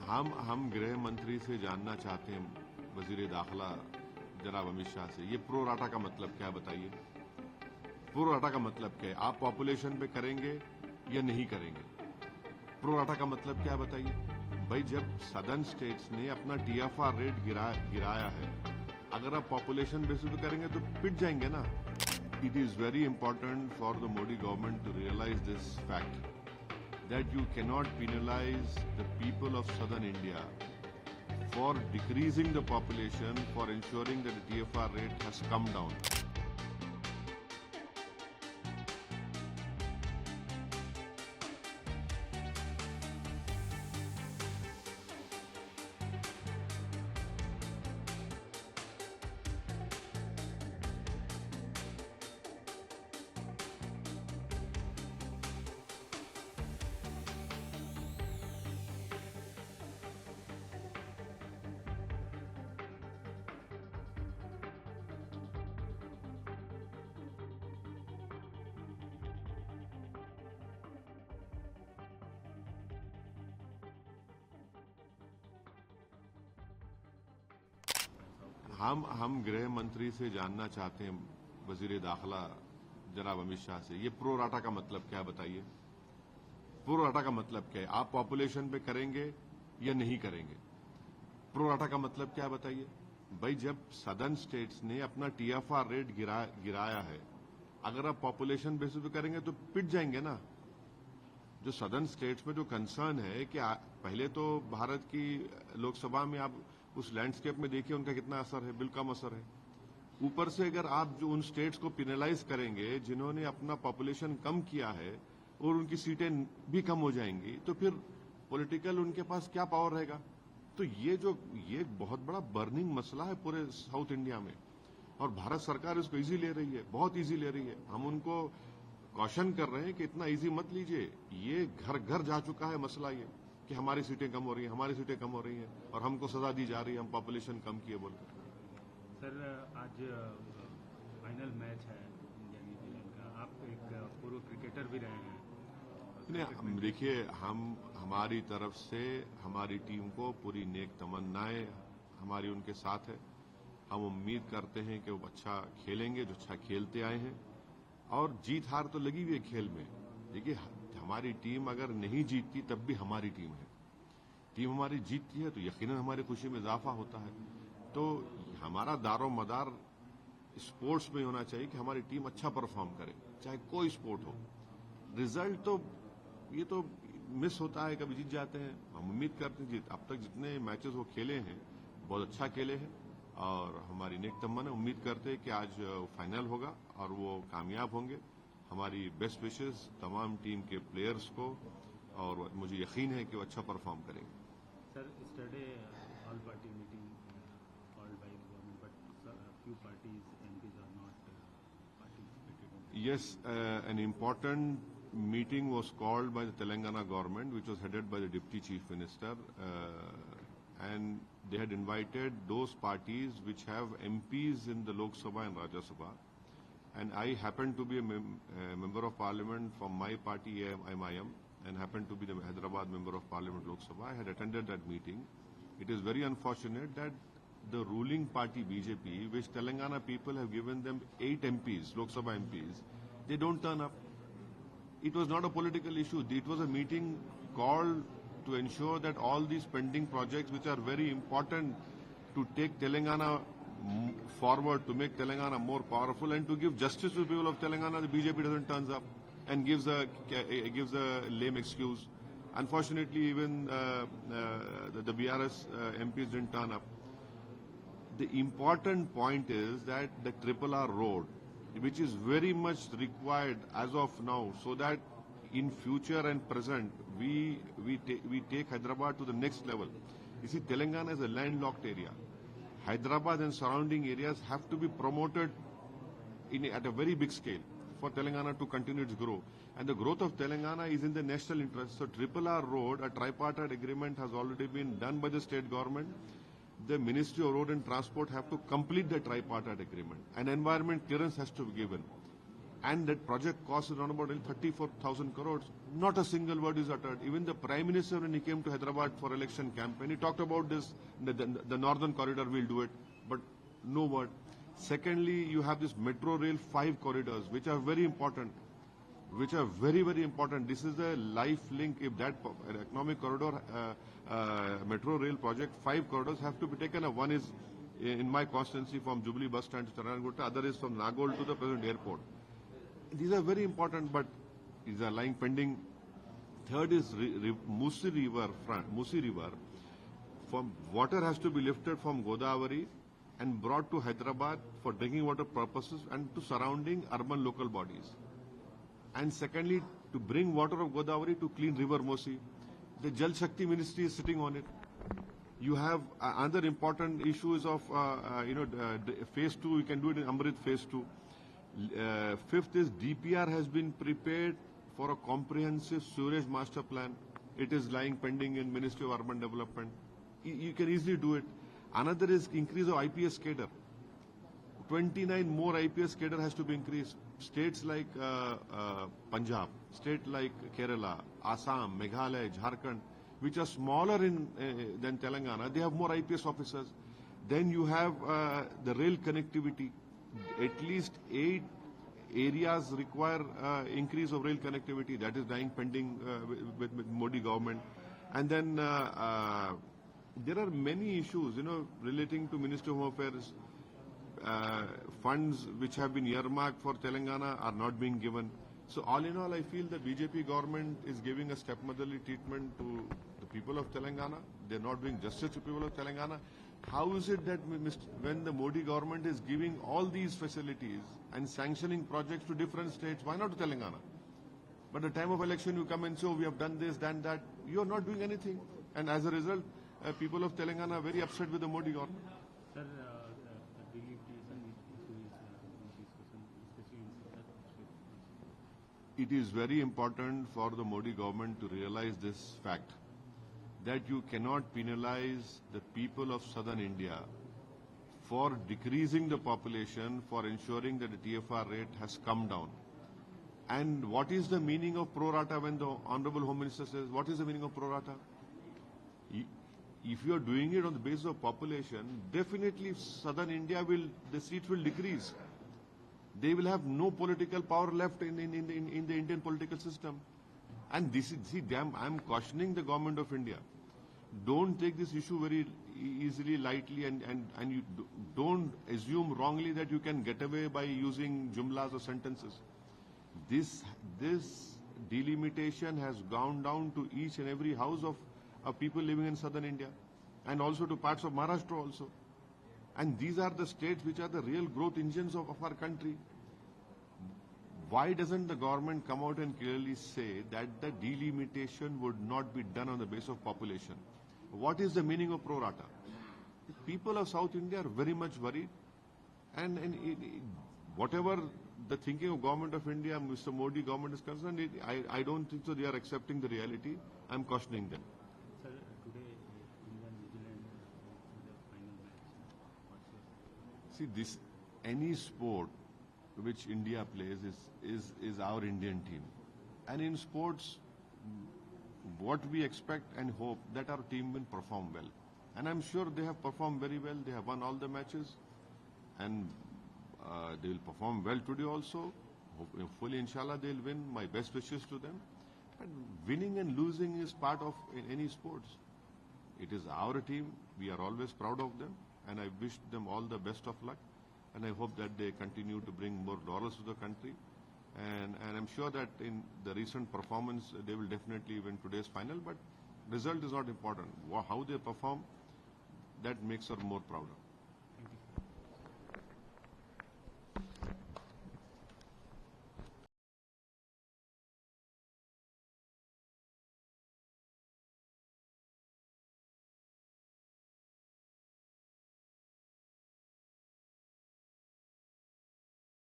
हम गृह मंत्री से जानना चाहते हैं, वजीर दाखिला जनाब अमित शाह से, ये प्रो राटा का मतलब क्या है बताइए। प्रो राटा का मतलब क्या है? आप पॉपुलेशन पे करेंगे या नहीं करेंगे? प्रो राटा का मतलब क्या है बताइए। भाई, जब सदर्न स्टेट्स ने अपना टीएफआर रेट गिराया है, अगर आप पॉपुलेशन बेसिस पे करेंगे तो पिट जाएंगे ना। It is very important for the Modi government to realise this fact that you cannot penalize the people of southern India for decreasing the population, for ensuring that the TFR rate has come down. हम गृह मंत्री से जानना चाहते हैं, वजीर दाखिला जनाब अमित शाह से, ये प्रो राटा का मतलब क्या है बताइए। प्रो राटा का मतलब क्या है? आप पॉपुलेशन पे करेंगे या नहीं करेंगे? प्रो राटा का मतलब क्या है बताइए। भाई, जब सदर्न स्टेट्स ने अपना टीएफआर रेट गिराया है, अगर आप पॉपुलेशन बेसिस पे करेंगे तो पिट जाएंगे ना। जो सदर्न स्टेट्स में जो कंसर्न है कि पहले तो भारत की लोकसभा में आप उस लैंडस्केप में देखिए उनका कितना असर है, बिल्कुल कम असर है। ऊपर से अगर आप जो उन स्टेट्स को पिनलाइज करेंगे जिन्होंने अपना पॉपुलेशन कम किया है और उनकी सीटें भी कम हो जाएंगी, तो फिर पॉलिटिकल उनके पास क्या पावर रहेगा। तो ये बहुत बड़ा बर्निंग मसला है पूरे साउथ इंडिया में, और भारत सरकार इसको इजी ले रही है, बहुत इजी ले रही है। हम उनको कॉशन कर रहे हैं कि इतना इजी मत लीजिए। ये घर घर जा चुका है मसला, ये कि हमारी सीटें कम हो रही हैं, हमारी सीटें कम हो रही हैं, और हमको सजा दी जा रही है, हम पॉपुलेशन कम किए बोलकर। सर, आज फाइनल मैच है इंडिया न्यूजीलैंड का। आप एक पूर्व क्रिकेटर भी रहे हैं। देखिए, हमारी तरफ से हमारी टीम को पूरी नेक तमन्नाएं हमारी उनके साथ है। हम उम्मीद करते हैं कि वो अच्छा खेलेंगे, जो अच्छा खेलते आए हैं, और जीत हार तो लगी हुई है खेल में। देखिए, हमारी टीम अगर नहीं जीतती तब भी हमारी टीम है। टीम हमारी जीतती है तो यकीनन हमारी खुशी में इजाफा होता है। तो हमारा दारो मदार स्पोर्ट्स में होना चाहिए कि हमारी टीम अच्छा परफॉर्म करे, चाहे कोई स्पोर्ट हो। रिजल्ट तो ये तो मिस होता है, कभी जीत जाते हैं। हम उम्मीद करते हैं अब तक जितने मैचेस वो खेले हैं बहुत अच्छा खेले हैं, और हमारी नेक तमन्ना उम्मीद करते हैं कि आज फाइनल होगा और वो कामयाब होंगे। हमारी बेस्ट विशेस तमाम टीम के प्लेयर्स को, और मुझे यकीन है कि वो अच्छा परफॉर्म करेंगे। Sir, yesterday all party meeting called by the government, but few parties MPs are not participated. Yes, an important meeting was called by the Telangana government, which was headed by the Deputy Chief Minister, and they had invited those parties which have MPs in the Lok Sabha and Rajya Sabha. And I happen to be a member of parliament from my party, MIM, and happen to be the Hyderabad member of parliament Lok Sabha. I had attended that meeting. It is very unfortunate that the ruling party BJP, which Telangana people have given them 8 MPs, Lok Sabha MPs, they don't turn up. It was not a political issue. It was a meeting called to ensure that all these pending projects, which are very important to take Telangana forward, to make Telangana more powerful, and to give justice to the people of Telangana, the BJP doesn't turn up and gives a lame excuse. Unfortunately, even the BRS MPs didn't turn up. The important point is that the RRR road, which is very much required as of now, so that in future and present we take Hyderabad to the next level. You see, Telangana is a landlocked area. Hyderabad and surrounding areas have to be promoted at a very big scale for Telangana to continue its growth. And the growth of Telangana is in the national interest. So RRR road, a tripartite agreement has already been done by the state government. The Ministry of Road and Transport have to complete the tripartite agreement. An environment clearance has to be given. And that project cost is around about 34,000 crores. Not a single word is uttered. Even the Prime Minister, when he came to Hyderabad for election campaign, he talked about this, the northern corridor will do it, but no word. Secondly, you have this metro rail 5 corridors, which are very important, which are very, very important. This is the life link. If that economic corridor, metro rail project, 5 corridors have to be taken. One is in my constituency from Jubilee bus stand to Charanagutta, other is from Nagol to the present airport. These are very important, but these are lying pending. Third is Musi River. From water has to be lifted from Godavari and brought to Hyderabad for drinking water purposes and to surrounding urban local bodies. And secondly, to bring water of Godavari to clean river Musi. The Jal Shakti Ministry is sitting on it. You have other important issues of, phase 2, you can do it in Amrit phase 2. Fifth is DPR has been prepared for a comprehensive sewerage master plan. It is lying pending in Ministry of Urban Development. You can easily do it. Another is increase of IPS cadre. 29 more IPS cadre has to be increased. States like Punjab, state like Kerala, Assam, Meghalaya, Jharkhand, which are smaller than Telangana, they have more IPS officers. Then you have the rail connectivity. At least 8 areas require increase of rail connectivity. That is lying pending with Modi government. And then there are many issues, relating to Ministry of Home Affairs. Funds which have been earmarked for Telangana are not being given. So all in all, I feel the BJP government is giving a stepmotherly treatment to the people of Telangana. They're not doing justice to people of Telangana. How is it that when the Modi government is giving all these facilities and sanctioning projects to different states, why not to Telangana? But at the time of election, you come and say, oh, we have done this, done that. You are not doing anything. And as a result, people of Telangana are very upset with the Modi government. Sir, the delimitation issue is discussion, especially in that. It is very important for the Modi government to realize this fact, that you cannot penalize the people of southern India for decreasing the population, for ensuring that the TFR rate has come down. And what is the meaning of pro rata when the Honorable Home Minister says, what is the meaning of pro rata? If you are doing it on the basis of population, definitely southern India the seats will decrease. They will have no political power left in the Indian political system. And this is, I'm cautioning the government of India. Don't take this issue very easily, lightly, and you don't assume wrongly that you can get away by using jumlas or sentences. This delimitation has gone down to each and every house of people living in southern India, and also to parts of Maharashtra also. And these are the states which are the real growth engines of our country. Why doesn't the government come out and clearly say that the delimitation would not be done on the basis of population? What is the meaning of pro rata? People of South India are very much worried, and whatever the thinking of government of India, Mr. Modi government is concerned, I don't think so they are accepting the reality. I'm cautioning them. Sir, today India and New Zealand in the final match. What's your... See, any sport which India plays is our Indian team. And in sports, what we expect and hope that our team will perform well. And I'm sure they have performed very well. They have won all the matches. And they will perform well today also. Hopefully, inshallah, they'll win. My best wishes to them. And winning and losing is part of any sports. It is our team. We are always proud of them. And I wish them all the best of luck. And I hope that they continue to bring more laurels to the country. And I'm sure that in the recent performance, they will definitely win today's final. But result is not important. How they perform, that makes her more prouder.